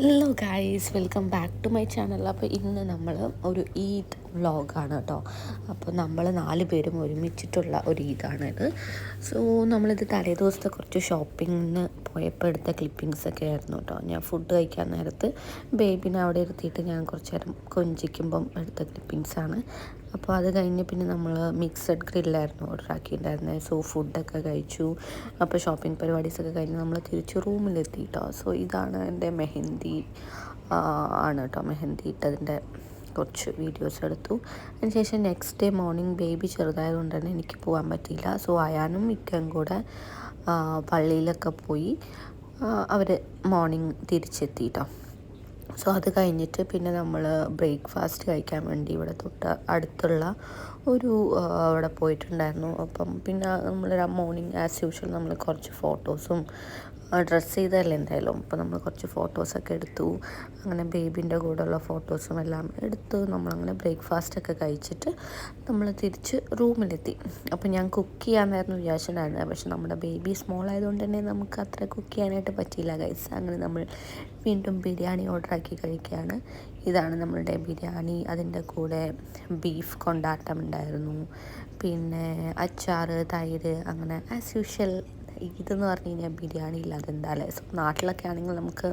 Hello guys, welcome back to my channel. അപ്പോൾ ഇന്ന് നമ്മൾ ഒരു ഈദ് വ്ളോഗാണ് കേട്ടോ. അപ്പോൾ നമ്മൾ 4 പേരും ഒരുമിച്ചിട്ടുള്ള ഒരു ഈദാണിത്. സോ നമ്മളിത് തലേ ദിവസത്തെ കുറച്ച് ഷോപ്പിങ്ങിന് പോയപ്പോൾ എടുത്ത ക്ലിപ്പിങ്സൊക്കെ ആയിരുന്നു കേട്ടോ. ഞാൻ ഫുഡ് കഴിക്കാൻ നേരത്ത് ബേബിനെ അവിടെ ഇരുത്തിയിട്ട് ഞാൻ കുറച്ച് നേരം കൊഞ്ചിക്കുമ്പം എടുത്ത ക്ലിപ്പിങ്സാണ്. അപ്പോൾ അത് കഴിഞ്ഞ് പിന്നെ നമ്മൾ മിക്സഡ് ഗ്രില്ലായിരുന്നു ഓർഡർ ആക്കിയിട്ടുണ്ടായിരുന്നത്. സോ ഫുഡൊക്കെ കഴിച്ചു. അപ്പോൾ ഷോപ്പിംഗ് പരിപാടീസൊക്കെ കഴിഞ്ഞ് നമ്മൾ തിരിച്ച് റൂമിലെത്തി കേട്ടോ. സോ ഇതാണ് എൻ്റെ മെഹന്തി ആണ് കേട്ടോ. മെഹന്തി ഇട്ടതിൻ്റെ കുറച്ച് വീഡിയോസ് എടുത്തു. അതിനുശേഷം നെക്സ്റ്റ് ഡേ മോർണിംഗ് ബേബി ചെറുതായതുകൊണ്ട് തന്നെ എനിക്ക് പോകാൻ പറ്റിയില്ല. സോ അയാനും മിക്കയും കൂടെ പള്ളിയിലൊക്കെ പോയി അവർ മോർണിംഗ് തിരിച്ചെത്തി കേട്ടോ. സോ അത് കഴിഞ്ഞിട്ട് പിന്നെ നമ്മൾ ബ്രേക്ക്ഫാസ്റ്റ് കഴിക്കാൻ വേണ്ടി ഇവിടെ തൊട്ട് അടുത്തുള്ള ഒരു അവിടെ പോയിട്ടുണ്ടായിരുന്നു. അപ്പം പിന്നെ നമ്മൾ മോർണിംഗ് ആസ് യൂഷ്വൽ നമ്മൾ കുറച്ച് ഫോട്ടോസും ഡ്രസ്സ് ചെയ്തതല്ലേ എന്തായാലും. അപ്പോൾ നമ്മൾ കുറച്ച് ഫോട്ടോസൊക്കെ എടുത്തു. അങ്ങനെ ബേബീൻ്റെ കൂടെയുള്ള ഫോട്ടോസും എല്ലാം എടുത്ത് നമ്മളങ്ങനെ ബ്രേക്ക്ഫാസ്റ്റൊക്കെ കഴിച്ചിട്ട് നമ്മൾ തിരിച്ച് റൂമിലെത്തി. അപ്പോൾ ഞാൻ കുക്ക് ചെയ്യാമെന്നായിരുന്നു വിചാരിച്ചിട്ടുണ്ടായിരുന്നത്. പക്ഷെ നമ്മുടെ ബേബി സ്മോൾ ആയതുകൊണ്ട് തന്നെ നമുക്ക് അത്ര കുക്ക് ചെയ്യാനായിട്ട് പറ്റിയില്ല ഗൈസ്. അങ്ങനെ നമ്മൾ വീണ്ടും ബിരിയാണി ഓർഡറാക്കി കഴിക്കുകയാണ്. ഇതാണ് നമ്മളുടെ ബിരിയാണി. അതിൻ്റെ കൂടെ ബീഫ് കൊണ്ടാട്ടം ഉണ്ടായിരുന്നു, പിന്നെ അച്ചാർ, തൈര്, അങ്ങനെ ആസ് യൂഷ്വൽ. ഇതെന്ന് പറഞ്ഞു കഴിഞ്ഞാൽ ബിരിയാണി ഇല്ലാതെ എന്തായാലും. സോ നാട്ടിലൊക്കെ ആണെങ്കിൽ നമുക്ക്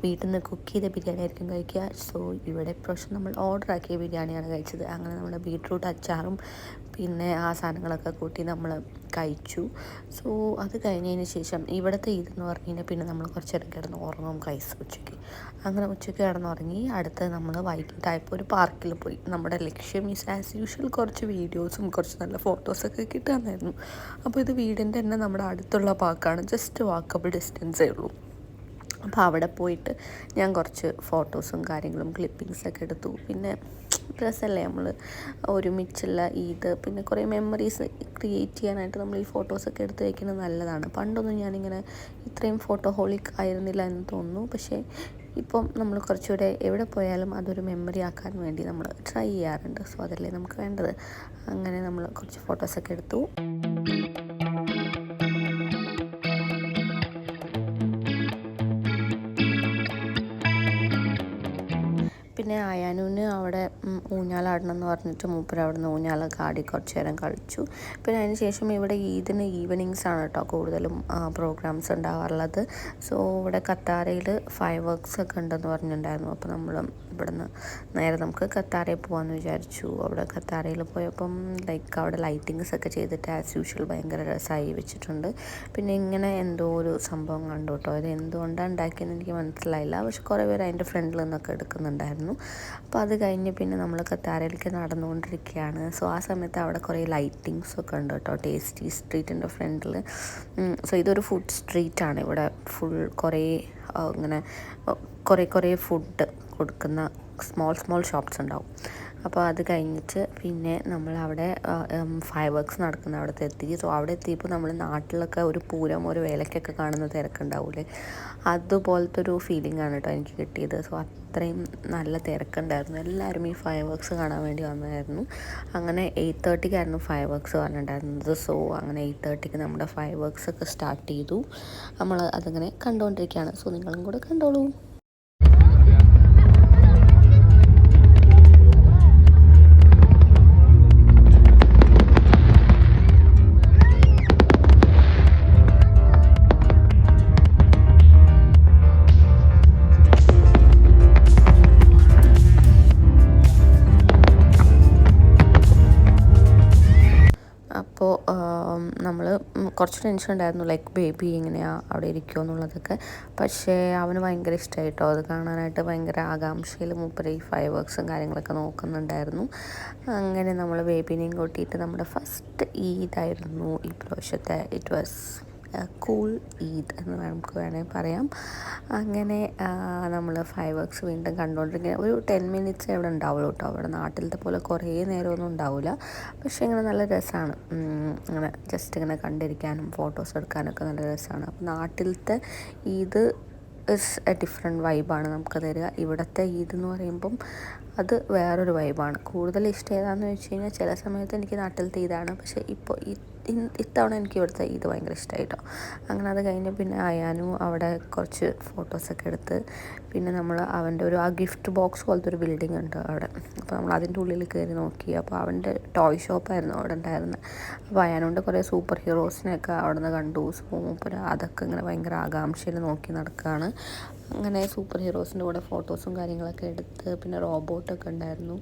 വീട്ടിൽ നിന്ന് കുക്ക് ചെയ്ത ബിരിയാണി ആയിരിക്കും കഴിക്കുക. സോ ഇവിടെ ഇപ്രാവശ്യം നമ്മൾ ഓർഡർ ആക്കിയ ബിരിയാണിയാണ് കഴിച്ചത്. അങ്ങനെ നമ്മുടെ ബീട്രൂട്ട് അച്ചാറും പിന്നെ ആ സാധനങ്ങളൊക്കെ കൂട്ടി നമ്മൾ കഴിച്ചു. സോ അത് കഴിഞ്ഞതിന് ശേഷം ഇവിടുത്തെ ഇതെന്ന് പറഞ്ഞു കഴിഞ്ഞാൽ പിന്നെ നമ്മൾ കുറച്ച് നേരം കിടന്ന് ഉറങ്ങും കൈസ് ഉച്ചയ്ക്ക്. അങ്ങനെ ഉച്ചയ്ക്ക് കിടന്നുറങ്ങി. അടുത്ത് നമ്മൾ വൈകിട്ടായപ്പോൾ ഒരു പാർക്കിൽ പോയി. നമ്മുടെ ലക്ഷ്യം ഈസ് ആസ് യൂഷ്വൽ കുറച്ച് വീഡിയോസും കുറച്ച് നല്ല ഫോട്ടോസൊക്കെ കിട്ടാനായിരുന്നു. അപ്പോൾ ഇത് വീടിൻ്റെ തന്നെ നമ്മുടെ അടുത്തുള്ള പാർക്കാണ്. ജസ്റ്റ് വാക്കബിൾ ഡിസ്റ്റൻസേ ഉള്ളൂ. അപ്പോൾ അവിടെ പോയിട്ട് ഞാൻ കുറച്ച് ഫോട്ടോസും കാര്യങ്ങളും ക്ലിപ്പിങ്സൊക്കെ എടുത്തു. പിന്നെ രസമല്ലേ നമ്മൾ ഒരുമിച്ചുള്ള ഈദ്, പിന്നെ കുറേ മെമ്മറീസ് ക്രിയേറ്റ് ചെയ്യാനായിട്ട് നമ്മൾ ഈ ഫോട്ടോസൊക്കെ എടുത്ത് വയ്ക്കുന്നത് നല്ലതാണ്. പണ്ടൊന്നും ഞാനിങ്ങനെ ഇത്രയും ഫോട്ടോഹോളിക് ആയിരുന്നില്ല എന്ന് തോന്നുന്നു. പക്ഷേ ഇപ്പം നമ്മൾ കുറച്ചുകൂടെ എവിടെ പോയാലും അതൊരു മെമ്മറി ആക്കാൻ വേണ്ടി നമ്മൾ ട്രൈ ചെയ്യാറുണ്ട്. സോ അതല്ലേ നമുക്ക് വേണ്ടത്. അങ്ങനെ നമ്മൾ കുറച്ച് ഫോട്ടോസൊക്കെ എടുത്തു. പിന്നെ അയാനുവിന് അവിടെ ഊഞ്ഞാലാടണം എന്ന് പറഞ്ഞിട്ട് മൂപ്പര് അവിടെ നിന്ന് ഊഞ്ഞാലൊക്കെ ആടി കുറച്ച് നേരം കളിച്ചു. പിന്നെ അതിന് ശേഷം ഇവിടെ ഈദിന് ഈവനിങ്സാണ് കേട്ടോ കൂടുതലും പ്രോഗ്രാംസ് ഉണ്ടാവാറുള്ളത്. സോ ഇവിടെ കത്താരയിൽ ഫയർ വർക്ക്സ് ഒക്കെ ഉണ്ടെന്ന് പറഞ്ഞിട്ടുണ്ടായിരുന്നു. അപ്പോൾ നമ്മൾ ഇവിടുന്ന് നേരെ നമുക്ക് കത്താരയിൽ പോകാമെന്ന് വിചാരിച്ചു. അവിടെ കത്താരയിൽ പോയപ്പം അവിടെ ലൈറ്റിങ്സ് ഒക്കെ ചെയ്തിട്ട് ആസ് യൂഷ്വൽ ഭയങ്കര രസമായി വെച്ചിട്ടുണ്ട്. പിന്നെ ഇങ്ങനെ എന്തോ ഒരു സംഭവം കണ്ടു കേട്ടോ. ഇത് എന്തുകൊണ്ടാണ് ഉണ്ടാക്കിയെന്ന് എനിക്ക് മനസ്സിലായില്ല. പക്ഷെ കുറേ പേര് അതിൻ്റെ ഫ്രണ്ടിൽ നിന്നൊക്കെ എടുക്കുന്നുണ്ടായിരുന്നു. അപ്പോൾ അത് കഴിഞ്ഞ് പിന്നെ നമ്മൾ കത്താരയിലേക്ക് നടന്നുകൊണ്ടിരിക്കുകയാണ്. സോ ആ സമയത്ത് അവിടെ കുറേ ലൈറ്റിങ്സൊക്കെ ഉണ്ട് കേട്ടോ. ടേസ്റ്റി സ്ട്രീറ്റിൻ്റെ ഫ്രണ്ടിൽ. സോ ഇതൊരു ഫുഡ് സ്ട്രീറ്റാണ്. ഇവിടെ ഫുൾ കുറേ ഇങ്ങനെ കുറേ ഫുഡ് കൊടുക്കുന്ന സ്മോൾ ഷോപ്സ് ഉണ്ടാവും. അപ്പോൾ അത് കഴിഞ്ഞിട്ട് പിന്നെ നമ്മളവിടെ ഫയർ വർക്ക്സ് നടക്കുന്ന അവിടുത്തെ എത്തി. സോ അവിടെ എത്തിയപ്പോൾ നമ്മൾ നാട്ടിലൊക്കെ ഒരു പൂരം ഒരു വേലയ്ക്കൊക്കെ കാണുന്ന തിരക്കുണ്ടാവില്ലേ, അതുപോലത്തെ ഒരു ഫീലിംഗ് ആണ് കേട്ടോ എനിക്ക് കിട്ടിയത്. സോ അത്രയും നല്ല തിരക്കുണ്ടായിരുന്നു. എല്ലാവരും ഈ ഫയർ വർക്ക്സ് കാണാൻ വേണ്ടി വന്നതായിരുന്നു. അങ്ങനെ 8:30 ഫയർ വർക്ക്സ് പറഞ്ഞിട്ടുണ്ടായിരുന്നത്. സോ അങ്ങനെ 8:30 നമ്മുടെ ഫയർ വർക്ക്സ് ഒക്കെ സ്റ്റാർട്ട് ചെയ്തു. നമ്മൾ അതങ്ങനെ കണ്ടുകൊണ്ടിരിക്കുകയാണ്. സോ നിങ്ങളും കൂടെ കണ്ടോളൂ. അപ്പോൾ നമ്മൾ കുറച്ച് ടെൻഷൻ ഉണ്ടായിരുന്നു, ലൈക്ക് ബേബി എങ്ങനെയാണ് അവിടെ ഇരിക്കുമോ എന്നുള്ളതൊക്കെ. പക്ഷേ അവന് ഭയങ്കര ഇഷ്ടമായിട്ടോ. അത് കാണാനായിട്ട് ഭയങ്കര ആകാംക്ഷയിൽ മൂപ്പര് ഈ ഫയർ വർക്ക്സും കാര്യങ്ങളൊക്കെ നോക്കുന്നുണ്ടായിരുന്നു. അങ്ങനെ നമ്മൾ ബേബിനെയും കൂട്ടിയിട്ട് നമ്മുടെ ഫസ്റ്റ് ഈദായിരുന്നു ഈ പ്രാവശ്യത്തെ. ഇറ്റ് വാസ് കൂൾ ഈദ് എന്ന് നമുക്ക് വേണമെങ്കിൽ പറയാം. അങ്ങനെ നമ്മൾ ഫയർ വർക്ക്സ് വീണ്ടും കണ്ടുകൊണ്ടിരിക്കുക. ഒരു 10 മിനിറ്റ്സ് അവിടെ ഉണ്ടാവുള്ളൂ കേട്ടോ. അവിടെ നാട്ടിലത്തെ പോലെ കുറേ നേരമൊന്നും ഉണ്ടാവില്ല. പക്ഷേ ഇങ്ങനെ നല്ല രസമാണ്. അങ്ങനെ ജസ്റ്റ് ഇങ്ങനെ കണ്ടിരിക്കാനും ഫോട്ടോസ് എടുക്കാനൊക്കെ നല്ല രസമാണ്. അപ്പോൾ നാട്ടിലത്തെ ഈദ് ഇസ് എ ഡിഫറെൻറ്റ് വൈബാണ് നമുക്ക് തരിക. ഇവിടുത്തെ ഈദ് എന്ന് പറയുമ്പം അത് വേറൊരു വൈബാണ്. കൂടുതൽ ഇഷ്ടം ഏതാണെന്ന് വെച്ച് കഴിഞ്ഞാൽ ചില സമയത്ത് എനിക്ക് നാട്ടിലത്തെ ഈദാണ്. പക്ഷേ ഇപ്പോൾ ഇത്തവണ എനിക്ക് ഇവിടുത്തെ ഈദ് ഭയങ്കര ഇഷ്ടമായി കേട്ടോ. അങ്ങനെ അത് കഴിഞ്ഞ് പിന്നെ അയാനും അവിടെ കുറച്ച് ഫോട്ടോസൊക്കെ എടുത്ത് പിന്നെ നമ്മൾ അവൻ്റെ ആ ഗിഫ്റ്റ് ബോക്സ് പോലത്തെ ഒരു ബിൽഡിംഗ് ഉണ്ട് അവിടെ. അപ്പോൾ നമ്മൾ അതിൻ്റെ ഉള്ളിൽ കയറി നോക്കി. അപ്പോൾ അവൻ്റെ ടോയ് ഷോപ്പായിരുന്നു അവിടെ ഉണ്ടായിരുന്നത്. അപ്പോൾ അയാനോണ്ട് കുറേ സൂപ്പർ ഹീറോസിനെയൊക്കെ അവിടെ നിന്ന് കണ്ടു. മൂപ്പര് അതൊക്കെ ഇങ്ങനെ ഭയങ്കര ആകാംക്ഷയിൽ നോക്കി നടക്കുകയാണ്. അങ്ങനെ സൂപ്പർ ഹീറോസിൻ്റെ കൂടെ ഫോട്ടോസും കാര്യങ്ങളൊക്കെ എടുത്ത് പിന്നെ റോബോട്ടൊക്കെ ഉണ്ടായിരുന്നു.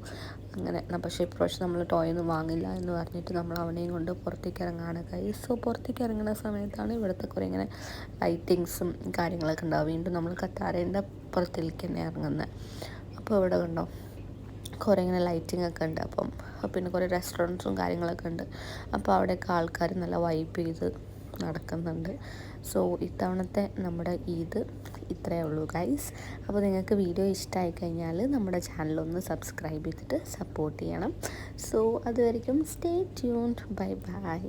അങ്ങനെ പക്ഷേ ഇപ്രാവശ്യം നമ്മൾ ടോയ് ഒന്നും വാങ്ങില്ല എന്ന് പറഞ്ഞിട്ട് നമ്മൾ അവനെയും കൊണ്ട് പുറത്തേക്ക് ഇറങ്ങാണ് ഗൈസ്. സോ പുറത്തേക്ക് ഇറങ്ങുന്ന സമയത്താണ് ഇവിടുത്തെ കുറേ ഇങ്ങനെ ലൈറ്റിങ്സും കാര്യങ്ങളൊക്കെ ഉണ്ടാവും. വീണ്ടും നമ്മൾ കറ്റാരേൻ്റെ പുറത്തേക്ക് തന്നെ ഇറങ്ങുന്നത്. അപ്പോൾ ഇവിടെ കണ്ടോ കുറേ ഇങ്ങനെ ലൈറ്റിംഗ് ഒക്കെ ഉണ്ട്. അപ്പം പിന്നെ കുറേ റെസ്റ്റോറൻറ്റ്സും കാര്യങ്ങളൊക്കെ ഉണ്ട്. അപ്പോൾ അവിടെയൊക്കെ ആൾക്കാർ നല്ല വൈബ് ചെയ്ത് നടക്കുന്നുണ്ട്. സോ ഇത്തവണത്തെ നമ്മുടെ ഈദ് ഇത്രയേ ഉള്ളൂ ഗൈസ്. അപ്പോൾ നിങ്ങൾക്ക് വീഡിയോ ഇഷ്ടമായി കഴിഞ്ഞാൽ നമ്മുടെ ചാനലൊന്ന് സബ്സ്ക്രൈബ് ചെയ്തിട്ട് സപ്പോർട്ട് ചെയ്യണം. സോ അതുവരെയ്ക്കും സ്റ്റേ ട്യൂൺഡ്. Bye by.